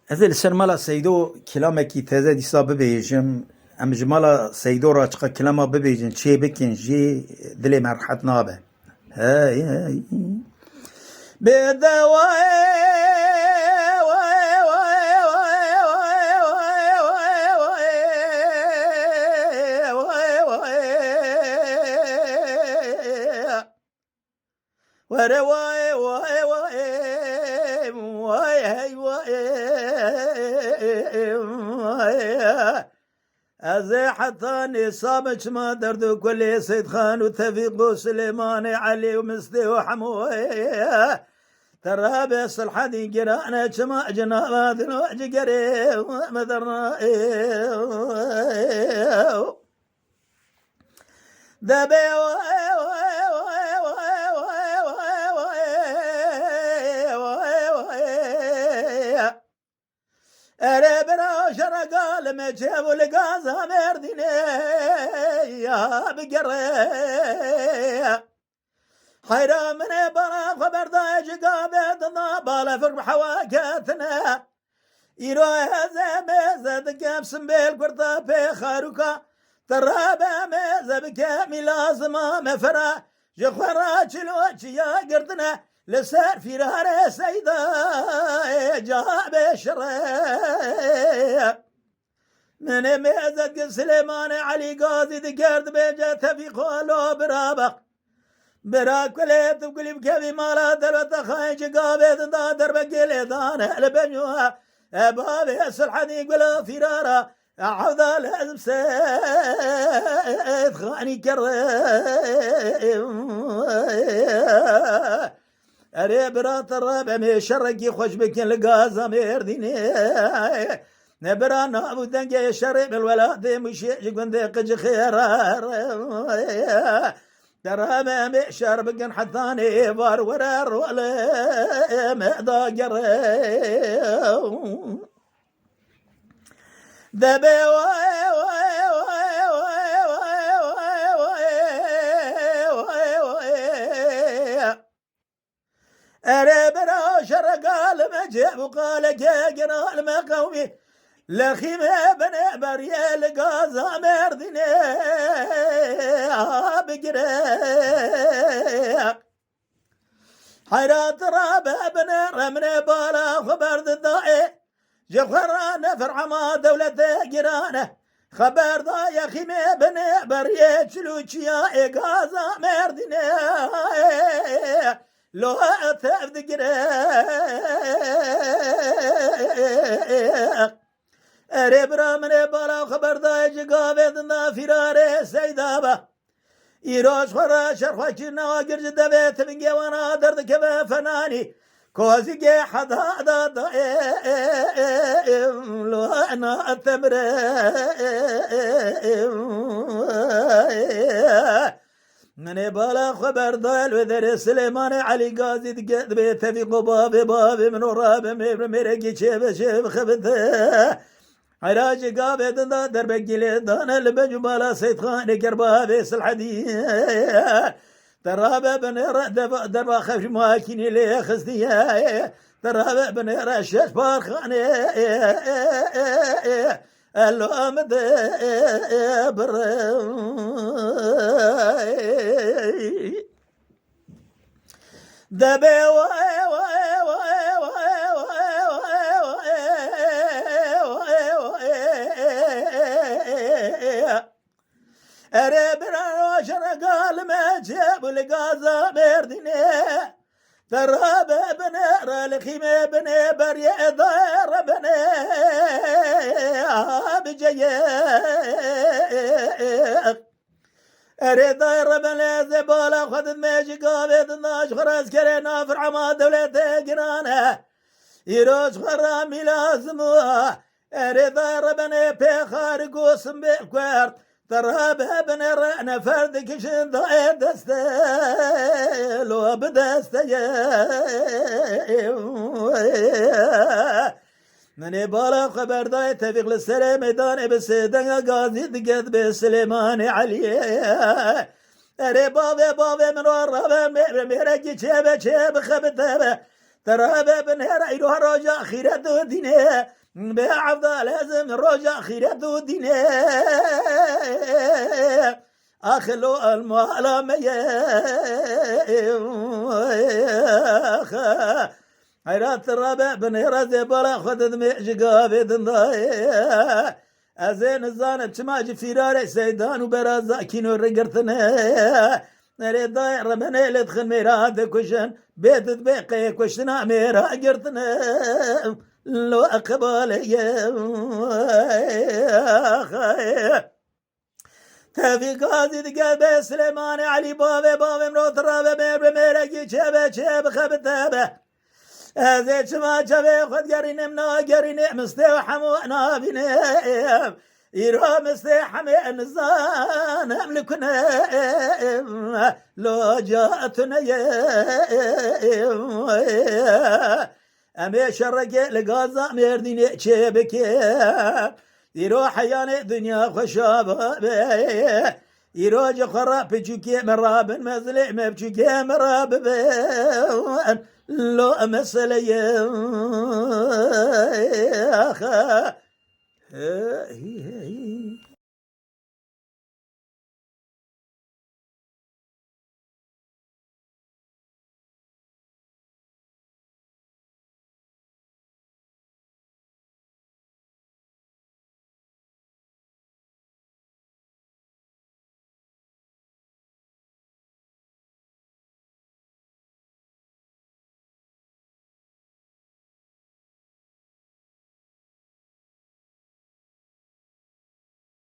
Ez ê li ser mala Seydo kilamekî teze dîsa bibêjim. Em ji mala Seydo re çiqa kilama bibêjin çê bikin jî dilê me rehet nabe. Hey hey. Bêdewayê were vay vay vay vay hey vay از حتى نصاب ما دردو كل سيد خان وتوفيق وسليمان علي ومسدي وحموي ترى بس الحدي قرانا كما جنابات وجه قريب مدرنا دبي أربنا شرقال ما جابوا لقازا مرديني يا بقري حيرا من برا خبر دايج قابد بالا فرق حواكاتنا يروح زميزة دقابسن بالقرطة بخاروكا ترابا ميزة بكامي لازمة مفرا جخورا چلوچي يا قردنا لسار فرار سيدا جاب الشريع من ميزة سليمان علي قاضي دقرد بيجا تفيق ولو برابق براك وليت وقلب كبي مالا دلوت خايج قابد دا درب قلي دانا لبنيوها بابي الحديق ولا فرارا عوضا لازم سيد خاني كريم أري برات الرابع مشرقي خوش بكين لقازا ميرديني نبرانا أبو دنجي شرب الولاد مشيج قندي قج خيرار ترى مشار بكين حثاني بار ورار ولا مهدا قريم دبي واي واي واي واي واي واي أربنا شرقال مجيب وقال جاقنا المقومي لخيمة بني بريال قازا مرديني بقريق حيرات رابع بني رمني بالا خبر الضائي جفرا نفر عما دولة قرانة خبر ضايا خيمة بني بريال شلوشيا قازا مرديني لو تفذكر أربرا من بالا خبر دايج قابدنا فراري سيدابا إيروش خرا شرخوا كنا وقرج دبيت من قوانا درد كما فناني كوزي جي حدا دا لو أنا أتمر من بالا خبر ضال وذر سليمان علي قاضي دقد بيت في بابي من وراب مرقي شيب خبث عراج قابد درب قلي دانا لبجو بالا سيد خاني كربابي الحدي ترابا بنير دربا خفش ماكيني لي خزدي ترابا بنير الشاش بارخاني الأمد بر دبي واي واي واي واي واي أربنا شرقال ما جابوا لقازا مرديني تراب بنير الخيمة بني بريء ضير بني بجيق أري ضير بني زبالة خذ ميجي قابد الناش خرز كرينا فرع ما دولة قرانة يروش خرامي لازموها أري ضير بني بيخار قوسم بكوارت تراب بني رأنا فردك شن ضايد دستيلو بدستيل من بالا خبر داي تفيق للسلام ميدان بسيدنا قاضي دقد بسليمان علي أري بابي من ورابا ميرجي شيب خبتابا ترابا بنهر ايروها رجا خيرات دينه بعبد لازم رجع خيرته دينه أخلو المعلمية عيرات الرابع بن رزي بلا خدد ميجي دنضاي أزين الزانب تماجي فيراري سيدان وبرازا كينو رقرتنا نريد ضايع ربنا لدخل ميراد كشن بيت بيقي كشنا ميرا قرتنا لو أقبالي تفي قاضي دقابة سليمان علي بابي مروت الرابع ميرقي شابة خبتابة هذا ما شبه خد قرين منا قرين مستوحم وانا بنام يرو مستحم النزان املكنا لو جاتنا امي شرق لغازا مردين شبك يرو حيان دنيا خشابه يرو جخرا بجوكي مراب مزلع مبجوكي مراب لو مسلي